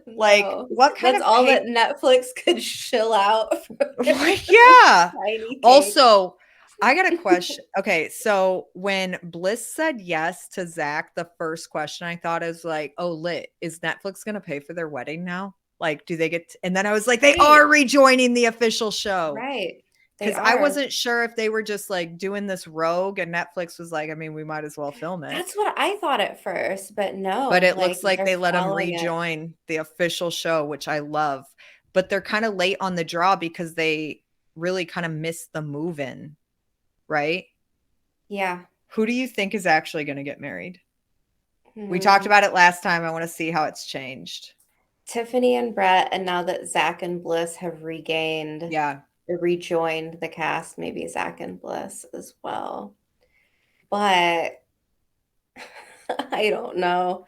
Like, no. what kind That's of all cake? that Netflix could shill out for this Yeah. tiny cake. Also, I got a question. Okay, so when Bliss said yes to Zach, the first question I thought is like, "Oh, lit. Is Netflix gonna pay for their wedding now? Like, do they get?" And then I was like, "They Right, are rejoining the official show." right. They Because I are. wasn't sure if they were just like doing this rogue, and Netflix was like, "I mean, we might as well film it." That's what I thought at first, but But no, it like looks like they're they let them following it. rejoin the official show, which I love. But they're kind of late on the draw because they really kind of missed the move in, right? Yeah. Who do you think is actually going to get married? We talked Hmm. about it last time. I want to see how it's changed. Tiffany and Brett, and now that Zach and Bliss have regained Yeah. or rejoined the cast, maybe Zach and Bliss as well. But I don't know.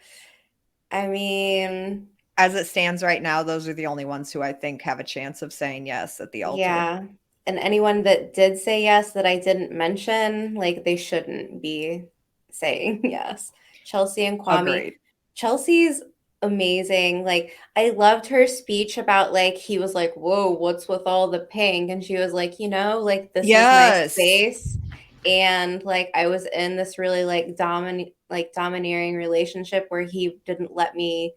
I mean, As it stands right now, those are the only ones who I think have a chance of saying yes at the altar. yeah. And anyone that did say yes that I didn't mention, like they shouldn't be saying yes. Chelsea and Kwame. Agreed. Chelsea's amazing. Like I loved her speech about like he was like, "Whoa, what's with all the pink?" And she was like, like this is my Yes. space. And like I was in this really like domineering relationship where he didn't let me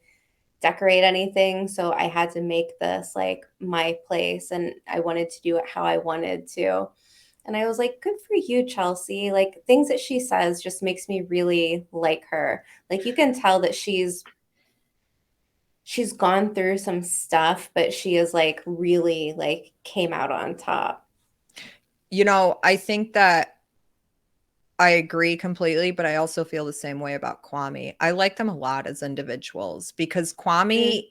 decorate anything. So I had to make this like my place and I wanted to do it how I wanted to. And I was like, good for you, Chelsea. Like things that she says just makes me really like her. Like you can tell that she's gone through some stuff, but she is like really like came out on top. I think that I agree completely, but I also feel the same way about Kwame. I like them a lot as individuals because Mm, Kwame,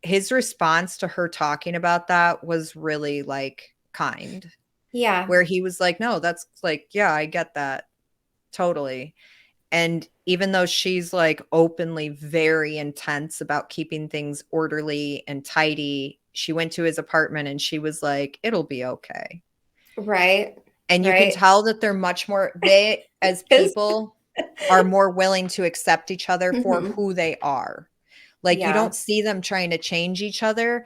his response to her talking about that was really like kind, yeah, where he was like, no, that's like, yeah, I get that totally. And even though she's like openly very intense about keeping things orderly and tidy, she went to his apartment and she was like, it'll be okay. right, And you can right. tell that they're much more, they as Because people are more willing to accept each other for Mhm. who they are. Like you Yeah, don't see them trying to change each other,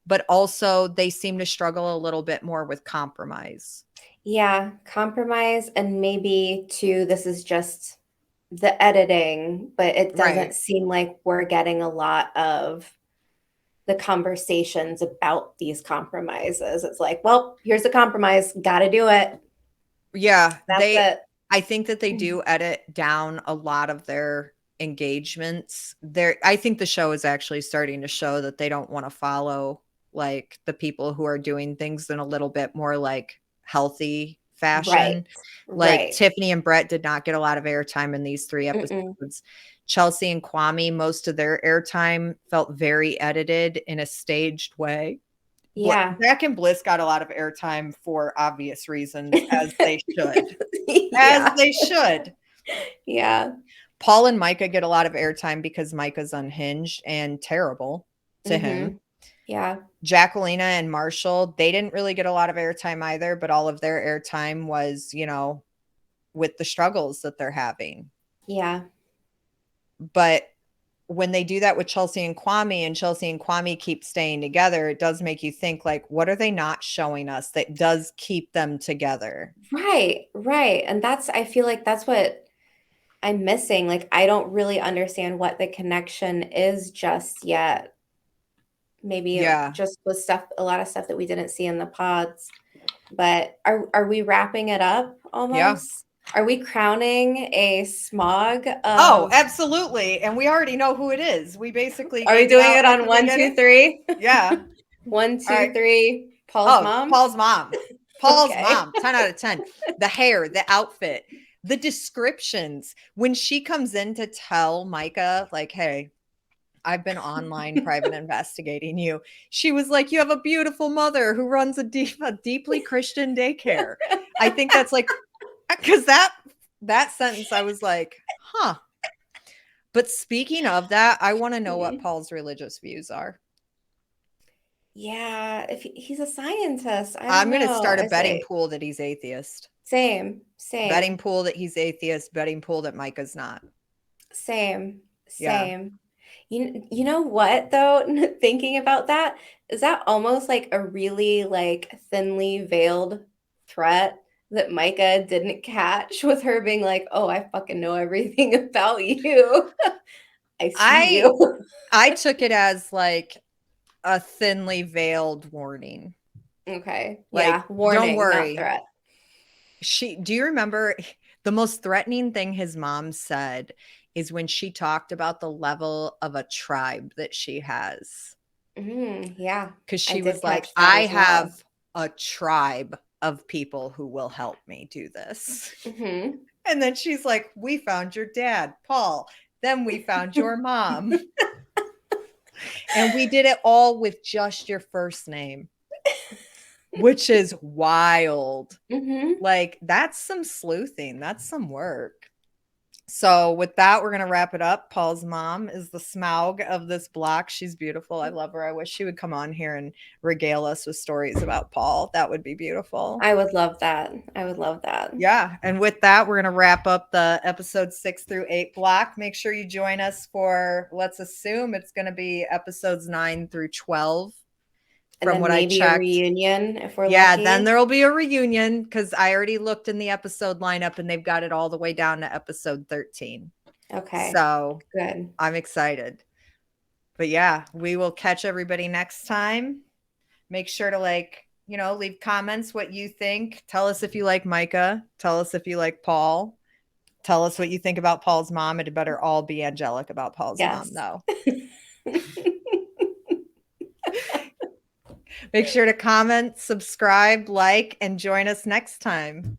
but also they seem to struggle a little bit more with compromise. yeah, compromise and maybe too, this is just the editing, but it Right. doesn't seem like we're getting a lot of the conversations about these compromises. It's like, well, here's a compromise, gotta do it. Yeah, That's it. I think that they do edit down a lot of their engagements. I think the show is actually starting to show that they don't wanna follow, like, the people who are doing things in a little bit more, like, healthy Right, fashion. Like, right. Tiffany and Brett did not get a lot of airtime in these 3 Mm-mm. episodes. Chelsea and Kwame, most of their airtime felt very edited in a staged way. Yeah. Zach and Bliss got a lot of airtime for obvious reasons, as they should. As Yeah. they should. Yeah. Paul and Micah get a lot of airtime because Micah's unhinged and terrible to him. Mhm. Yeah. Jacquelina and Marshall, they didn't really get a lot of airtime either, but all of their airtime was, with the struggles that they're having. Yeah. But when they do that with Chelsea and Kwame keep staying together, it does make you think like, what are they not showing us that does keep them together? Right, right, and that's I feel like that's what I'm missing. Like, I don't really understand what the connection is just yet. Maybe it Yeah. just was stuff, a lot of stuff that we didn't see in the pods. But are we wrapping it up Yeah. almost? Are we crowning a smog Oh, of, absolutely. And we already know who it is. We basically are we gave it doing out it at on the one, two, beginning. three? Yeah. One, All two, right. three. Paul's Oh, mom? Paul's mom. Paul's Okay. mom. 10 out of 10. The hair, the outfit, the descriptions. When she comes in to tell Micah, like, hey, I've been online private investigating you. She was like, you have a beautiful mother who runs a deeply Christian daycare. I think that's like, because that sentence, I was like, huh. But speaking of that, I want to know what Paul's religious views are. Yeah, if he's a scientist, I don't I'm going to know. start a I betting say pool that he's atheist. same, Betting same, pool that he's atheist, betting pool that Micah's not. same, Yeah. same. You know what though? Thinking about that, is that almost like a really like thinly veiled threat that Micah didn't catch with her being like, "Oh, I fucking know everything about you. I see I you." I took it as like a thinly veiled warning. Okay. Yeah, Like, don't warning, not worry. threat. Do you remember the most threatening thing his mom said is when she talked about the level of a tribe that she has? Yeah, Because I she did was like, catch that I as well. have a tribe of people who will help me do this. Hmm. And then she's like, we found your dad, Paul. Then we found your mom. And we did it all with just your first name, which is wild. Hmm. Like, that's some sleuthing. That's some work. So, with that, we're going to wrap it up. Paul's mom is the Smaug of this block. She's beautiful. I love her. I wish she would come on here and regale us with stories about Paul. That would be beautiful. I would love that. I would love that. Yeah. And with that, we're going to wrap up the episode 6 through 8 block. Make sure you join us for, let's assume it's going to be episodes 9 through 12 And from then what I maybe a checked. reunion if we're Yeah, then lucky. there'll be a reunion because I already looked in the episode lineup and they've got it all the way down to episode 13. Okay, So good. I'm excited. But yeah, we will catch everybody next time. Make sure to leave comments what you think. Tell us if you like Micah. Tell us if you like Paul. Tell us what you think about Paul's mom. It better all be angelic about Paul's mom, Yes. though. Make sure to comment, subscribe, like, and join us next time.